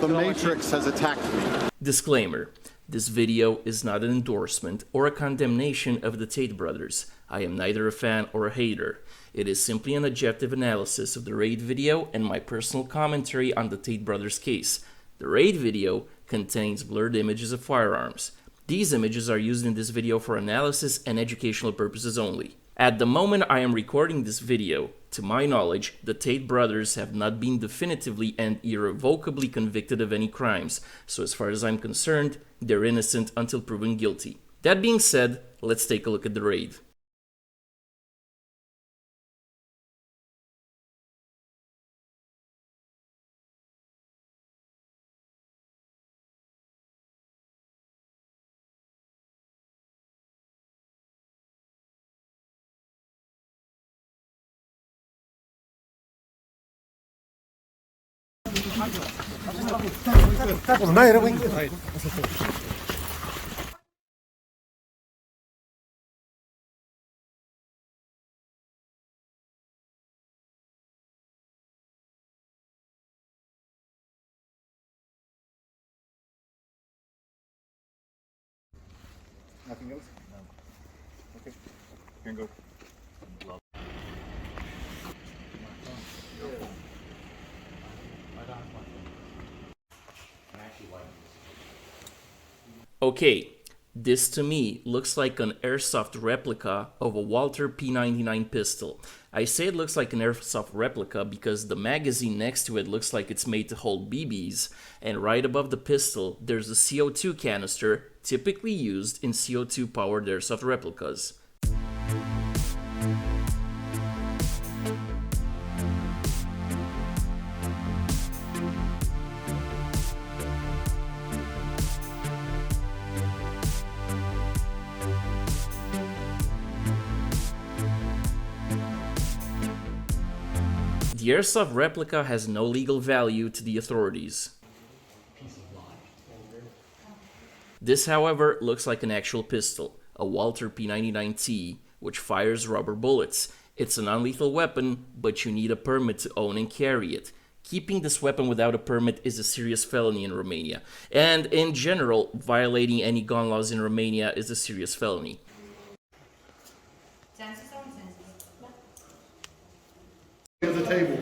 The Matrix has attacked me. Disclaimer. This video is not an endorsement or a condemnation of the Tate brothers. I am neither a fan or a hater. It is simply an objective analysis of the raid video and my personal commentary on the Tate brothers case. The raid video contains blurred images of firearms. These images are used in this video for analysis and educational purposes only. At the moment I am recording this video, to my knowledge, the Tate brothers have not been definitively and irrevocably convicted of any crimes, so as far as I'm concerned, they're innocent until proven guilty. That being said, let's take a look at the raid. Nothing else? No. Okay. Can go. Okay, this to me looks like an airsoft replica of a Walther P99 pistol. I say it looks like an airsoft replica because the magazine next to it looks like it's made to hold BBs, and right above the pistol there's a CO2 canister typically used in CO2 powered airsoft replicas. The airsoft replica has no legal value to the authorities. This, however, looks like an actual pistol, a Walther P99T, which fires rubber bullets. It's a non-lethal weapon, but you need a permit to own and carry it. Keeping this weapon without a permit is a serious felony in Romania, and in general, violating any gun laws in Romania is a serious felony. The table.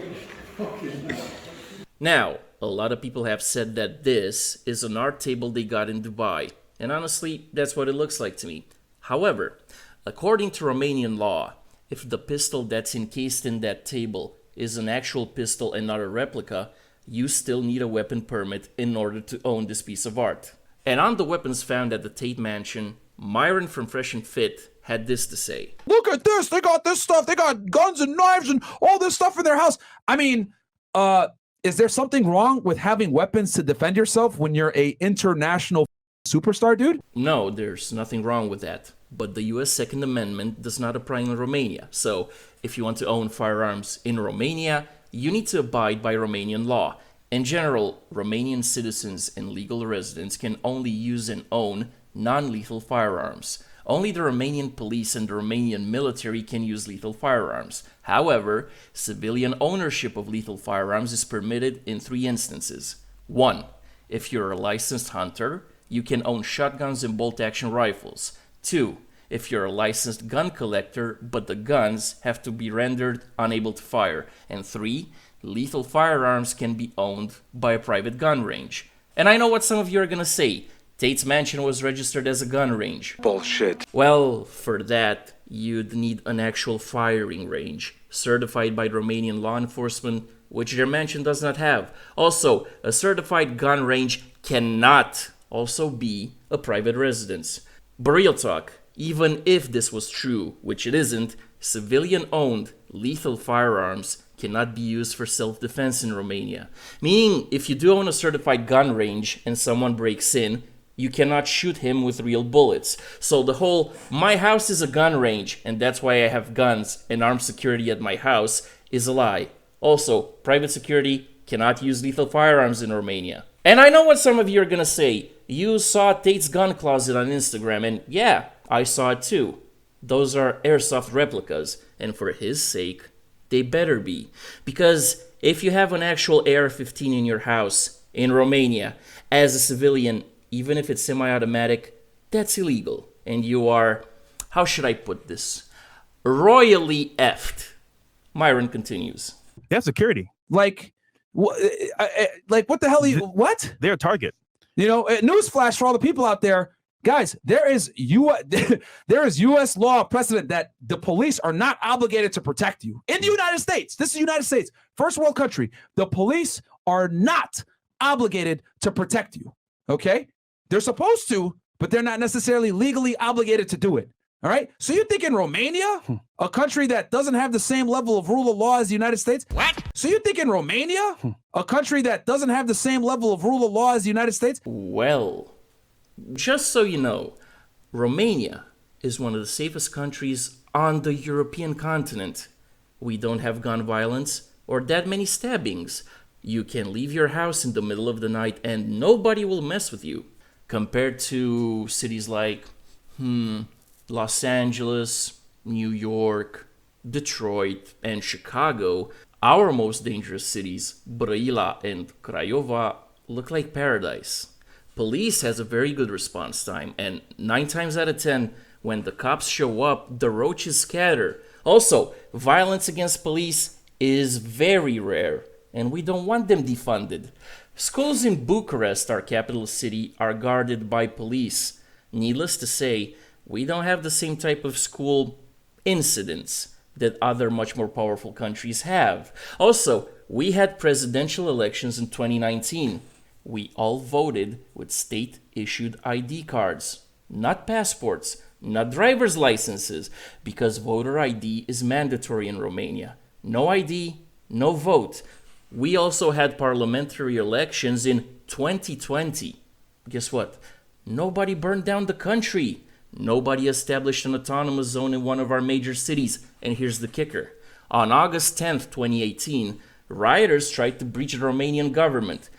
Now, a lot of people have said that this is an art table they got in Dubai, and honestly, that's what it looks like to me. However, according to Romanian law, if the pistol that's encased in that table is an actual pistol and not a replica, you still need a weapon permit in order to own this piece of art. And on the weapons found at the Tate mansion, Myron from Fresh and Fit had this to say. Look at this, they got this stuff, they got guns and knives and all this stuff in their house. I mean, is there something wrong with having weapons to defend yourself when you're a international superstar, dude? No, there's nothing wrong with that. But the US Second Amendment does not apply in Romania. So, if you want to own firearms in Romania, you need to abide by Romanian law. In general, Romanian citizens and legal residents can only use and own non-lethal firearms. Only the Romanian police and the Romanian military can use lethal firearms. However, civilian ownership of lethal firearms is permitted in 3 instances. 1. If you're a licensed hunter, you can own shotguns and bolt-action rifles. 2. If you're a licensed gun collector, but the guns have to be rendered unable to fire. And 3. Lethal firearms can be owned by a private gun range. And I know what some of you are gonna say. Tate's mansion was registered as a gun range. Bullshit. Well, for that, you'd need an actual firing range, certified by Romanian law enforcement, which their mansion does not have. Also, a certified gun range cannot also be a private residence. But real talk, even if this was true, which it isn't, civilian-owned lethal firearms cannot be used for self-defense in Romania. Meaning, if you do own a certified gun range and someone breaks in, you cannot shoot him with real bullets. So the whole, my house is a gun range, and that's why I have guns and armed security at my house, is a lie. Also, private security cannot use lethal firearms in Romania. And I know what some of you are gonna say. You saw Tate's gun closet on Instagram, and yeah, I saw it too. Those are airsoft replicas, and for his sake, They better be. Because if you have an actual AR-15 in your house in Romania as a civilian, even if it's semi-automatic, that's illegal. And you are, how should I put this, royally effed. Myron continues. They have security. Like what the hell? What? They're a target. You know, newsflash for all the people out there, guys. There is U.S. law precedent that the police are not obligated to protect you in the United States. This is the United States, first world country. The police are not obligated to protect you. Okay, they're supposed to, but they're not necessarily legally obligated to do it. All right. So you think in Romania, a country that doesn't have the same level of rule of law as the United States? What? So you think in Romania, a country that doesn't have the same level of rule of law as the United States? Well, just so you know, Romania is one of the safest countries on the European continent. We don't have gun violence or that many stabbings. You can leave your house in the middle of the night and nobody will mess with you. Compared to cities like, Los Angeles, New York, Detroit, and Chicago, our most dangerous cities, Brăila and Craiova, look like paradise. Police has a very good response time, and 9 times out of 10, when the cops show up, the roaches scatter. Also, violence against police is very rare, and we don't want them defunded. Schools in Bucharest, our capital city, are guarded by police. Needless to say, we don't have the same type of school incidents that other much more powerful countries have. Also, we had presidential elections in 2019. We all voted with state-issued ID cards, not passports, not driver's licenses, because voter ID is mandatory in Romania. No ID, no vote. We also had parliamentary elections in 2020. Guess what? Nobody burned down the country. Nobody established an autonomous zone in one of our major cities. And here's the kicker. On August 10th, 2018, rioters tried to breach the Romanian government.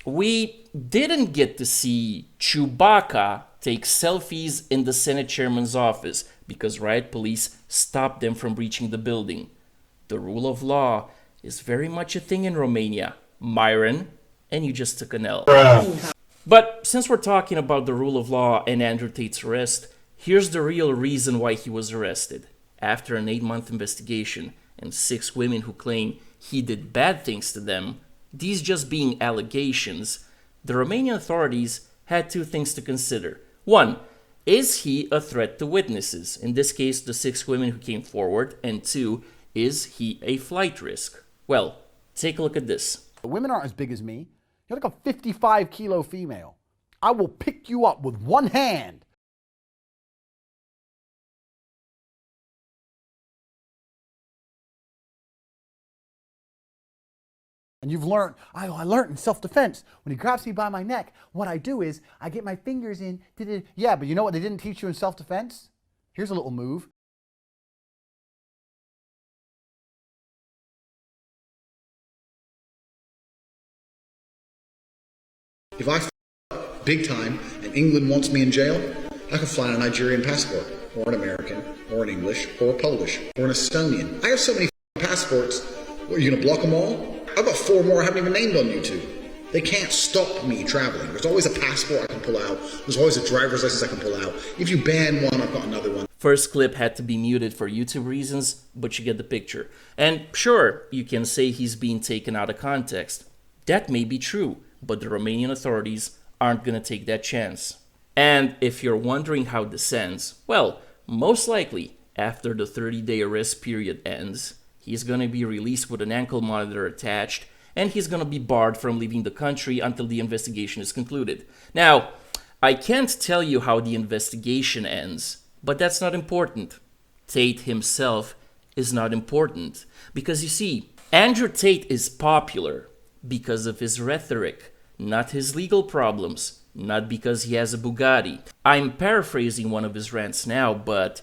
We didn't get to see Chewbacca take selfies in the Senate chairman's office because riot police stopped them from breaching the building. The rule of law is very much a thing in Romania, Myron, and you just took an L. But since we're talking about the rule of law and Andrew Tate's arrest, here's the real reason why he was arrested. After an 8-month investigation and 6 women who claim he did bad things to them, these just being allegations, the Romanian authorities had 2 things to consider. 1, is he a threat to witnesses? In this case, the 6 women who came forward. And 2, is he a flight risk? Well, take a look at this. Women aren't as big as me. You're like a 55-kilo female. I will pick you up with one hand. And you've learned, I learned in self-defense. When he grabs me by my neck, what I do is I get my fingers in. Yeah, but you know what they didn't teach you in self-defense? Here's a little move. If I f up big time and England wants me in jail, I can fly on a Nigerian passport, or an American, or an English, or a Polish, or an Estonian. I have so many passports. What, are you going to block them all? I've got 4 more I haven't even named on YouTube. They can't stop me traveling. There's always a passport I can pull out. There's always a driver's license I can pull out. If you ban one, I've got another one. First clip had to be muted for YouTube reasons, but you get the picture. And sure, you can say he's being taken out of context. That may be true, but the Romanian authorities aren't going to take that chance. And if you're wondering how this ends, well, most likely, after the 30-day arrest period ends, he's going to be released with an ankle monitor attached, and he's going to be barred from leaving the country until the investigation is concluded. Now, I can't tell you how the investigation ends, but that's not important. Tate himself is not important. Because you see, Andrew Tate is popular because of his rhetoric, not his legal problems, not because he has a Bugatti. I'm paraphrasing one of his rants now, but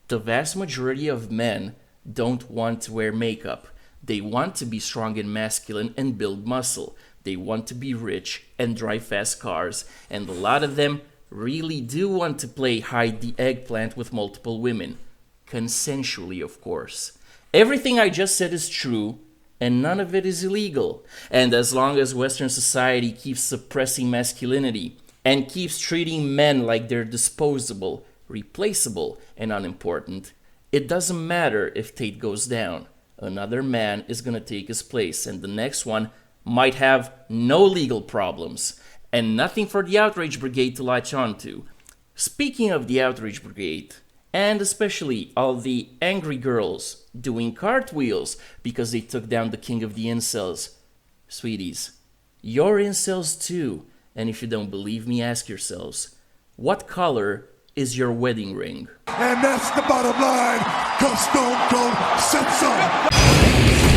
the vast majority of men don't want to wear makeup. They want to be strong and masculine and build muscle. They want to be rich and drive fast cars. And a lot of them really do want to play hide the eggplant with multiple women. Consensually, of course. Everything I just said is true, and none of it is illegal. And as long as Western society keeps suppressing masculinity and keeps treating men like they're disposable, replaceable, and unimportant, it doesn't matter if Tate goes down. Another man is going to take his place, and the next one might have no legal problems, and nothing for the outrage brigade to latch on to. Speaking of the outrage brigade, and especially all the angry girls doing cartwheels because they took down the king of the incels, sweeties, you're incels too, and if you don't believe me, ask yourselves, what color is your wedding ring? And that's the bottom line, 'cause Stone Cold said so.